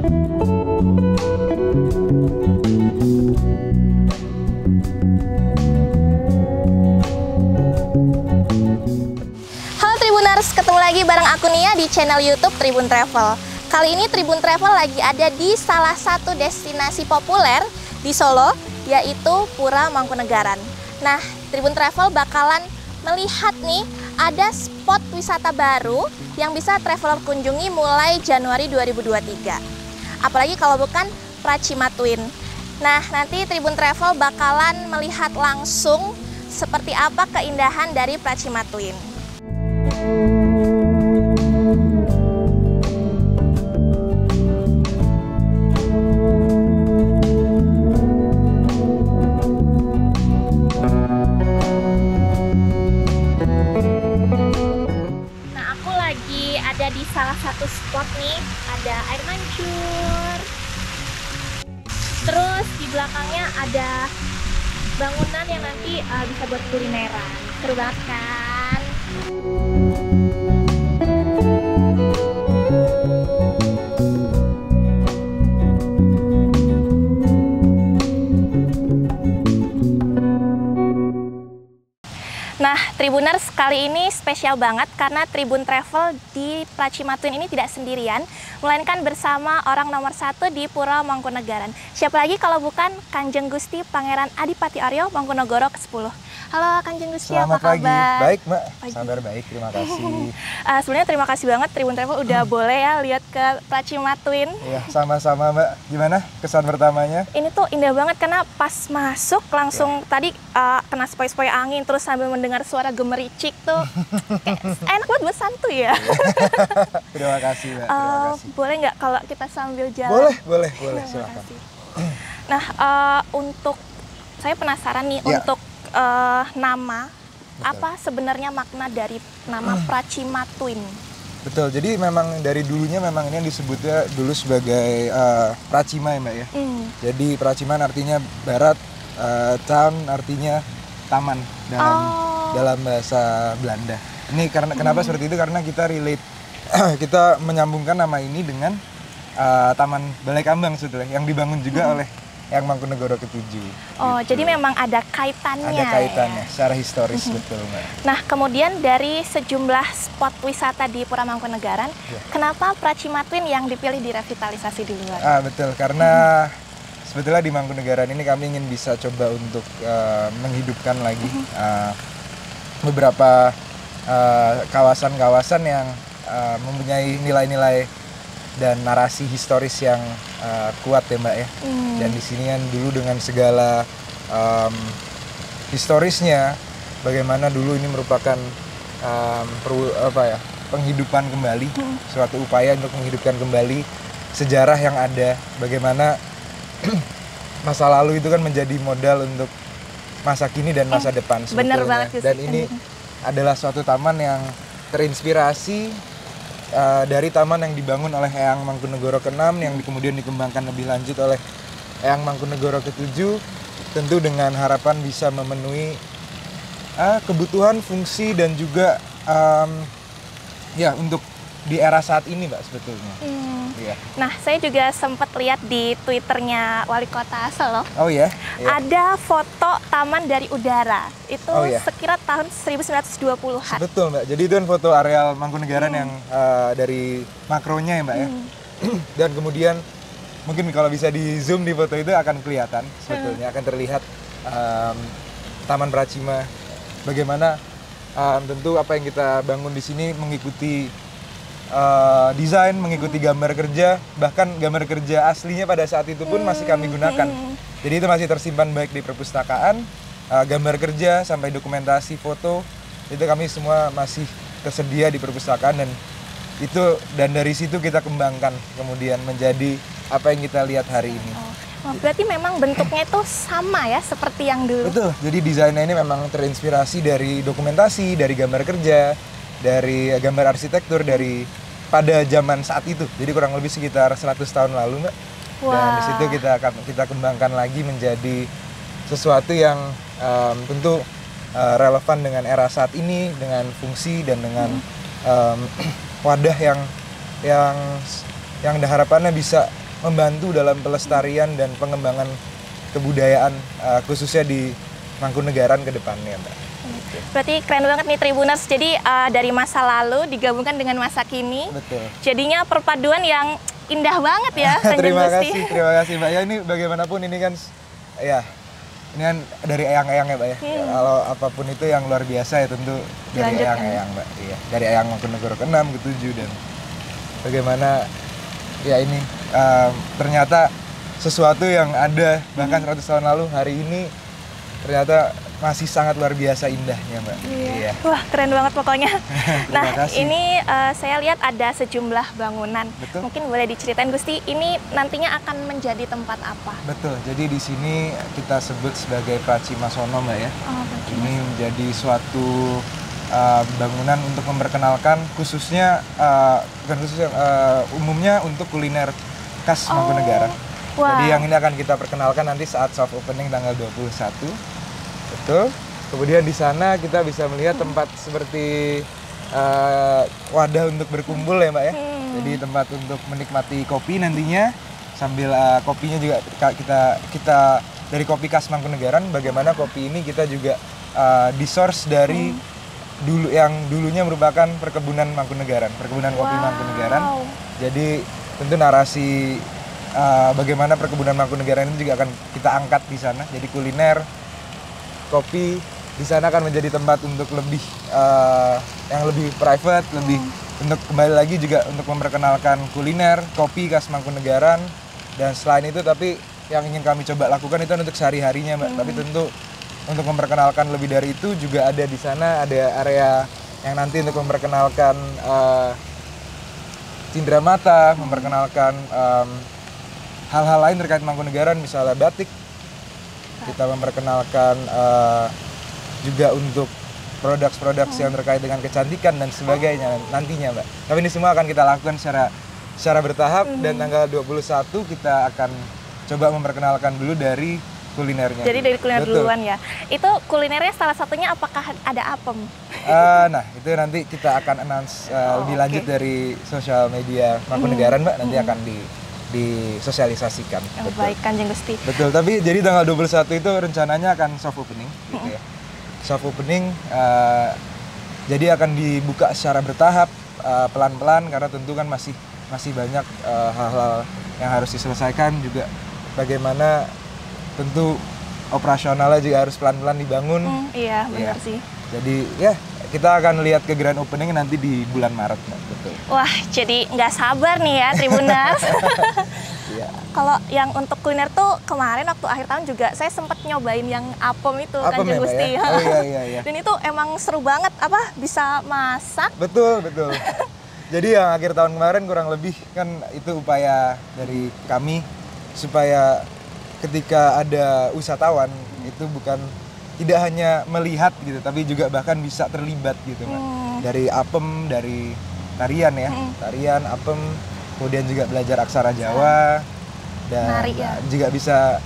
Halo Tribuners, ketemu lagi bareng aku Nia di channel YouTube Tribun Travel. Kali ini Tribun Travel lagi ada di salah satu destinasi populer di Solo, yaitu Pura Mangkunegaran. Nah, Tribun Travel bakalan melihat nih ada spot wisata baru yang bisa traveler kunjungi mulai Januari 2023. Apalagi kalau bukan Pracima Twin. Nah, nanti Tribun Travel bakalan melihat langsung seperti apa keindahan dari Pracima Twin. Nah, aku lagi ada di salah satu spot nih, ada air mancur. Terus di belakangnya ada bangunan yang nanti bisa buat kulineran. Seru banget kan? Nah, Tribuners, kali ini spesial banget karena Tribun Travel di Pracima Twin ini tidak sendirian, melainkan bersama orang nomor 1 di Pura Mangkunegaran. Siapa lagi kalau bukan Kanjeng Gusti Pangeran Adipati Aryo Mangkunegoro ke-10. Halo Kanjeng Gusti, selamat apa kabar? Pagi. Baik Mbak, kabar baik, terima kasih. Sebenarnya terima kasih banget Tribun Travel udah boleh ya lihat ke Pracima Twin. Iya, sama-sama Mbak. Gimana kesan pertamanya? Ini tuh indah banget karena pas masuk langsung tadi kena sepoi-sepoi angin terus sambil mendengar suara gemericik tuh kayak enak banget buat santuy ya. Terima kasih Mbak, terima kasih. Boleh nggak kalau kita sambil jalan? Boleh, silakan. Nah, untuk saya penasaran nih untuk nama. Betul. Apa sebenarnya makna dari nama Pracima Twin? Betul, jadi memang dari dulunya memang ini yang disebutnya dulu sebagai Pracima ya Mbak ya. Jadi Praciman artinya barat, town artinya taman dalam bahasa Belanda. Ini karena kenapa seperti itu? Karena kita relate, kita menyambungkan nama ini dengan Taman Balai Kambang sebetulnya yang dibangun juga oleh Eyang Mangkunegoro ke-7. Oh, gitu. Jadi memang ada kaitannya. Ada kaitannya, ya? Secara historis betul Mbak. Nah, kemudian dari sejumlah spot wisata di Pura Mangkunegaran, kenapa Pracima Twin yang dipilih direvitalisasi di luar? Betul, karena sebetulnya di Mangkunegaran ini kami ingin bisa coba untuk menghidupkan lagi beberapa kawasan-kawasan yang mempunyai nilai-nilai dan narasi historis yang kuat ya Mbak ya. Dan di sini kan dulu dengan segala historisnya, bagaimana dulu ini merupakan penghidupan kembali, suatu upaya untuk menghidupkan kembali sejarah yang ada, bagaimana masa lalu itu kan menjadi modal untuk masa kini dan masa depan sebetulnya. Bener banget, dan ini adalah suatu taman yang terinspirasi dari taman yang dibangun oleh Eyang Mangkunegoro ke-6 yang kemudian dikembangkan lebih lanjut oleh Eyang Mangkunegoro ke-7, tentu dengan harapan bisa memenuhi kebutuhan, fungsi dan juga ya untuk di era saat ini Mbak sebetulnya. Ya. Nah, saya juga sempat lihat di Twitternya Wali Kota Solo. Oh ya? Ada foto taman dari udara. Itu sekira tahun 1920-an. Betul Mbak. Jadi itu kan foto areal Mangkunegaran yang dari makronya ya Mbak ya. Dan kemudian mungkin kalau bisa di zoom di foto itu akan kelihatan sebetulnya, akan terlihat Taman Pracima. Bagaimana tentu apa yang kita bangun di sini mengikuti desain, mengikuti gambar kerja, bahkan gambar kerja aslinya pada saat itu pun masih kami gunakan. Jadi itu masih tersimpan baik di perpustakaan, gambar kerja sampai dokumentasi foto itu kami semua masih tersedia di perpustakaan dan dari situ kita kembangkan kemudian menjadi apa yang kita lihat hari ini. Berarti memang bentuknya itu sama ya seperti yang dulu. Betul. Jadi desainnya ini memang terinspirasi dari dokumentasi, dari gambar kerja, dari gambar arsitektur dari pada zaman saat itu. Jadi kurang lebih sekitar 100 tahun lalu, Mbak. Dan di situ kita kembangkan lagi menjadi sesuatu yang tentu relevan dengan era saat ini, dengan fungsi dan dengan wadah yang harapannya bisa membantu dalam pelestarian dan pengembangan kebudayaan khususnya di Mangkunegaran ke depannya, Mbak. Berarti keren banget nih Tribuners. Jadi dari masa lalu digabungkan dengan masa kini. Betul. Jadinya perpaduan yang indah banget ya, Kanjeng Gusti. Terima kasih Mbak. Ya ini bagaimanapun ini kan ya ini kan dari eyang-eyang ya Mbak ya. Kalau apapun itu yang luar biasa ya tentu dari eyang-eyang Mbak. Iya, dari eyang Mangkunegara ke-6, ke-7 dan bagaimana ya ini ternyata sesuatu yang ada bahkan 100 tahun lalu hari ini ternyata masih sangat luar biasa indahnya Mbak. Iya. Wah keren banget pokoknya. Nah kasih. ini saya lihat ada sejumlah bangunan. Betul. Mungkin boleh diceritain Gusti, ini nantinya akan menjadi tempat apa? Betul, jadi di sini kita sebut sebagai Pracimasono Mbak ya. Oh, ini menjadi suatu bangunan untuk memperkenalkan khususnya, bukan khususnya, umumnya untuk kuliner khas Mangkunegaran. Wow. Jadi yang ini akan kita perkenalkan nanti saat soft opening tanggal 21. Betul. Kemudian di sana kita bisa melihat tempat seperti wadah untuk berkumpul ya Mbak ya. Jadi tempat untuk menikmati kopi nantinya sambil kopinya juga kita dari kopi khas Mangkunegaran. Bagaimana kopi ini kita juga di-source dari dulunya merupakan perkebunan Mangkunegaran, perkebunan kopi Mangkunegaran. Jadi tentu narasi bagaimana perkebunan Mangkunegaran ini juga akan kita angkat di sana. Jadi kuliner, kopi di sana akan menjadi tempat untuk lebih yang lebih private, lebih untuk kembali lagi juga untuk memperkenalkan kuliner, kopi khas Mangkunegaran. Dan selain itu tapi yang ingin kami coba lakukan itu untuk sehari-harinya Mbak. Tapi tentu untuk memperkenalkan lebih dari itu juga ada di sana ada area yang nanti untuk memperkenalkan cindera mata, memperkenalkan hal-hal lain terkait Mangkunegaran, misalnya batik. Kita memperkenalkan juga untuk produk-produk yang terkait dengan kecantikan dan sebagainya nantinya Mbak. Tapi ini semua akan kita lakukan secara bertahap dan tanggal 21 kita akan coba memperkenalkan dulu dari kulinernya. Jadi dari kuliner duluan ya. Itu kulinernya salah satunya apakah ada apem? Nah itu nanti kita akan announce lebih lanjut dari sosial media Mangkunegaran Mbak. Nanti akan disosialisasikan. Yang baik Kanjeng Gusti. Betul, tapi jadi tanggal 21 itu rencananya akan soft opening gitu ya. Soft opening jadi akan dibuka secara bertahap pelan-pelan karena tentu kan masih banyak hal-hal yang harus diselesaikan juga bagaimana tentu operasionalnya juga harus pelan-pelan dibangun. Iya, benar sih. Jadi ya kita akan lihat ke grand opening nanti di bulan Maret. Betul. Wah, jadi nggak sabar nih ya Tribuners. Iya. Kalau yang untuk kuliner tuh kemarin waktu akhir tahun juga saya sempat nyobain yang apem itu Kanjeng Gusti. Ya? Oh iya. Dan itu emang seru banget bisa masak. Betul. Jadi yang akhir tahun kemarin kurang lebih kan itu upaya dari kami supaya ketika ada wisatawan itu bukan tidak hanya melihat gitu tapi juga bahkan bisa terlibat gitu Mbak. Dari apem, dari tarian ya, tarian, apem, kemudian juga belajar aksara Jawa dan juga bisa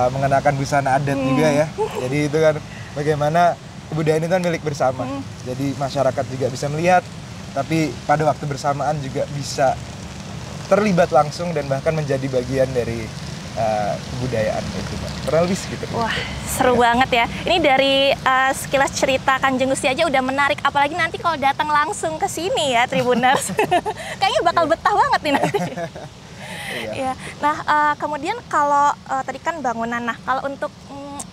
mengenakan busana adat juga ya. Jadi itu kan bagaimana kebudayaan itu kan milik bersama. Jadi masyarakat juga bisa melihat tapi pada waktu bersamaan juga bisa terlibat langsung dan bahkan menjadi bagian dari kebudayaan itu Mbak. Kurang lebih segitu. Wah, seru banget ya. Ini dari sekilas cerita Kanjeng Gusti aja udah menarik, apalagi nanti kalau datang langsung ke sini ya Tribuners. Kayaknya bakal betah banget nih nanti. Iya. Nah, kemudian kalau tadi kan bangunan, nah kalau untuk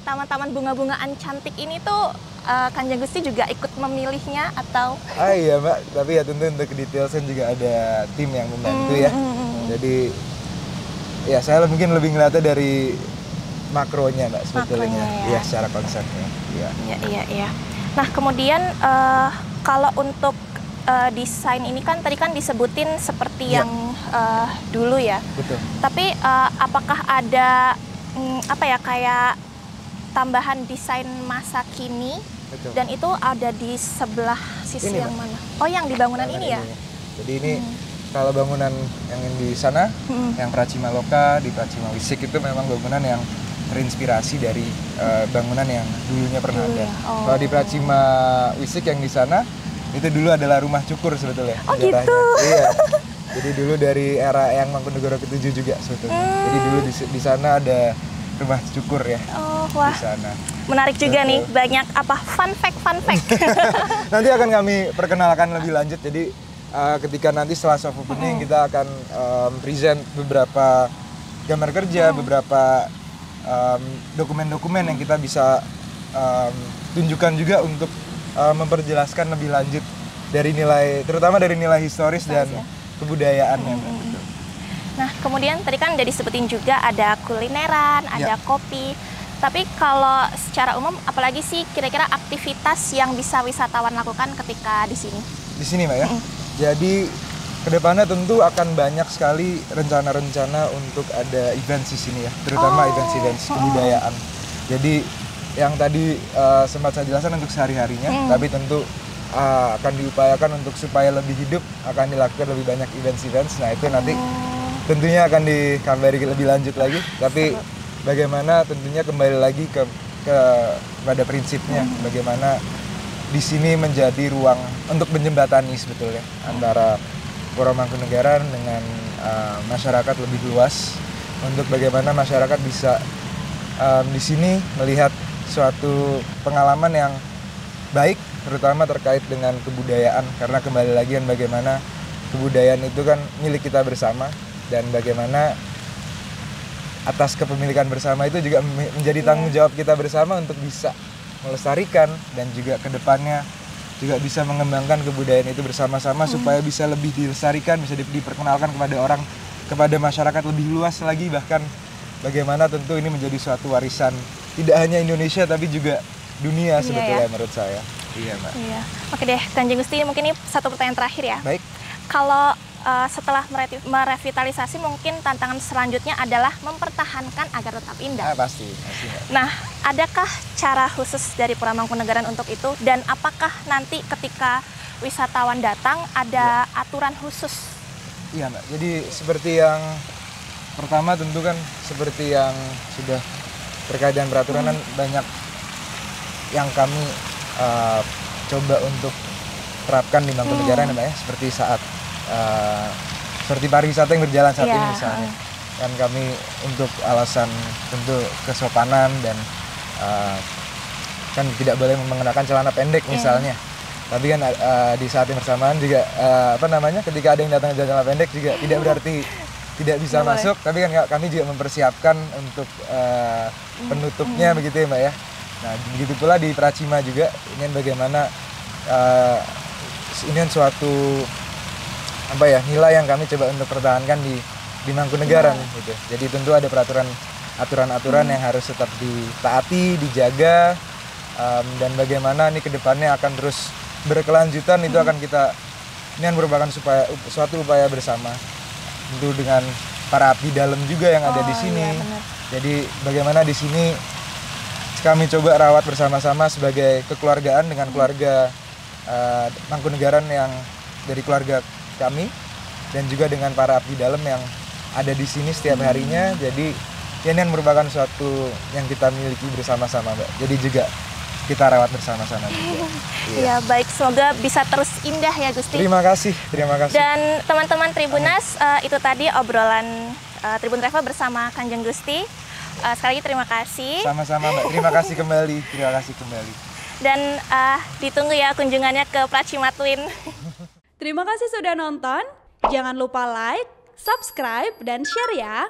taman-taman bunga-bungaan cantik ini tuh Kanjeng Gusti juga ikut memilihnya atau? Iya Mbak, tapi ya tentu untuk detailsnya juga ada tim yang membantu ya. Jadi ya saya mungkin lebih ngeliatnya dari makronya Mbak sebetulnya. Ya secara konsepnya. Iya. Nah kemudian kalau untuk desain ini kan tadi kan disebutin seperti yang dulu ya. Betul. Tapi apakah ada kayak tambahan desain masa kini? Betul. Dan itu ada di sebelah sisi ini, yang mana? Oh yang di bangunan ini ya? Jadi ini kalau bangunan yang di sana, yang Pracima Loka, di Pracima Wisik itu memang bangunan yang terinspirasi dari bangunan yang dulunya pernah ada. Kalau di Pracima Wisik yang di sana, itu dulu adalah rumah cukur sebetulnya. Oh gitu? Iya. Jadi dulu dari era Eyang Mangkunegara ke-7 juga sebetulnya. Jadi dulu di sana ada rumah cukur ya. Oh, wah. Di sana. Menarik juga nih, banyak fun fact. Nanti akan kami perkenalkan lebih lanjut. Jadi ketika nanti setelah soft opening kita akan present beberapa gambar kerja, beberapa dokumen-dokumen yang kita bisa tunjukkan juga untuk memperjelaskan lebih lanjut dari nilai, terutama dari nilai historis dan kebudayaannya. Nah, kemudian tadi kan udah disebutin juga ada kulineran, ada kopi. Tapi kalau secara umum, apalagi sih kira-kira aktivitas yang bisa wisatawan lakukan ketika di sini? Di sini, Mbak ya. Jadi kedepannya tentu akan banyak sekali rencana-rencana untuk ada event di sini ya, terutama event-event kebudayaan. Jadi yang tadi sempat saya jelaskan untuk sehari-harinya, tapi tentu akan diupayakan untuk supaya lebih hidup, akan dilakukan lebih banyak event-event. Nah itu nanti tentunya akan dikabari lebih lanjut lagi. Tapi bagaimana tentunya kembali lagi pada prinsipnya, bagaimana di sini menjadi ruang untuk menjembatani sebetulnya antara Pura Mangkunegaran dengan masyarakat lebih luas, untuk bagaimana masyarakat bisa di sini melihat suatu pengalaman yang baik, terutama terkait dengan kebudayaan, karena kembali lagi kan bagaimana kebudayaan itu kan milik kita bersama, dan bagaimana atas kepemilikan bersama itu juga menjadi tanggung jawab kita bersama untuk bisa melestarikan dan juga kedepannya juga bisa mengembangkan kebudayaan itu bersama-sama supaya bisa lebih dilestarikan, bisa diperkenalkan kepada orang, kepada masyarakat lebih luas lagi, bahkan bagaimana tentu ini menjadi suatu warisan tidak hanya Indonesia tapi juga dunia sebetulnya menurut saya. Iya, Mbak. Iya. Oke deh, Kanjeng Gusti, mungkin ini satu pertanyaan terakhir ya. Baik. Kalau setelah merevitalisasi, mungkin tantangan selanjutnya adalah mempertahankan agar tetap indah. Pasti. Nah, adakah cara khusus dari Pura Mangkunegaran untuk itu? Dan apakah nanti ketika wisatawan datang ada aturan khusus? Iya, Mbak. Jadi seperti yang pertama tentu kan seperti yang sudah terkait dengan peraturan kan banyak yang kami coba untuk terapkan di Mangkunegaran ya, Mbak ya. Seperti saat seperti pariwisata yang berjalan saat ini misalnya, kan kami untuk alasan tentu kesopanan dan kan tidak boleh mengenakan celana pendek misalnya, tapi kan di saat yang bersamaan juga ketika ada yang datang dengan celana pendek juga tidak berarti tidak bisa masuk, tapi kan kami juga mempersiapkan untuk penutupnya begitu ya, Mbak ya. Nah begitu pula di Pracima juga, ini bagaimana ini suatu nilai yang kami coba untuk pertahankan di Mangkunegaran gitu. Jadi tentu ada aturan-aturan yang harus tetap ditaati, dijaga, dan bagaimana ini kedepannya akan terus berkelanjutan. Itu akan ini merupakan suatu upaya bersama, tentu dengan para abdi dalam juga yang ada di sini. Jadi bagaimana di sini kami coba rawat bersama-sama sebagai kekeluargaan dengan keluarga Mangkunegaran yang dari keluarga kami, dan juga dengan para abdi dalam yang ada di sini setiap harinya. Jadi ini merupakan suatu yang kita miliki bersama-sama, Mbak. Jadi juga kita rawat bersama-sama juga. Ya baik, semoga bisa terus indah ya Gusti. Terima kasih. Dan teman-teman Tribunas, itu tadi obrolan Tribun Travel bersama Kanjeng Gusti. Sekali lagi terima kasih. Sama-sama, Mbak. Terima kasih kembali. Dan ditunggu ya kunjungannya ke Pracima Twin. Terima kasih sudah nonton. Jangan lupa like, subscribe, dan share ya.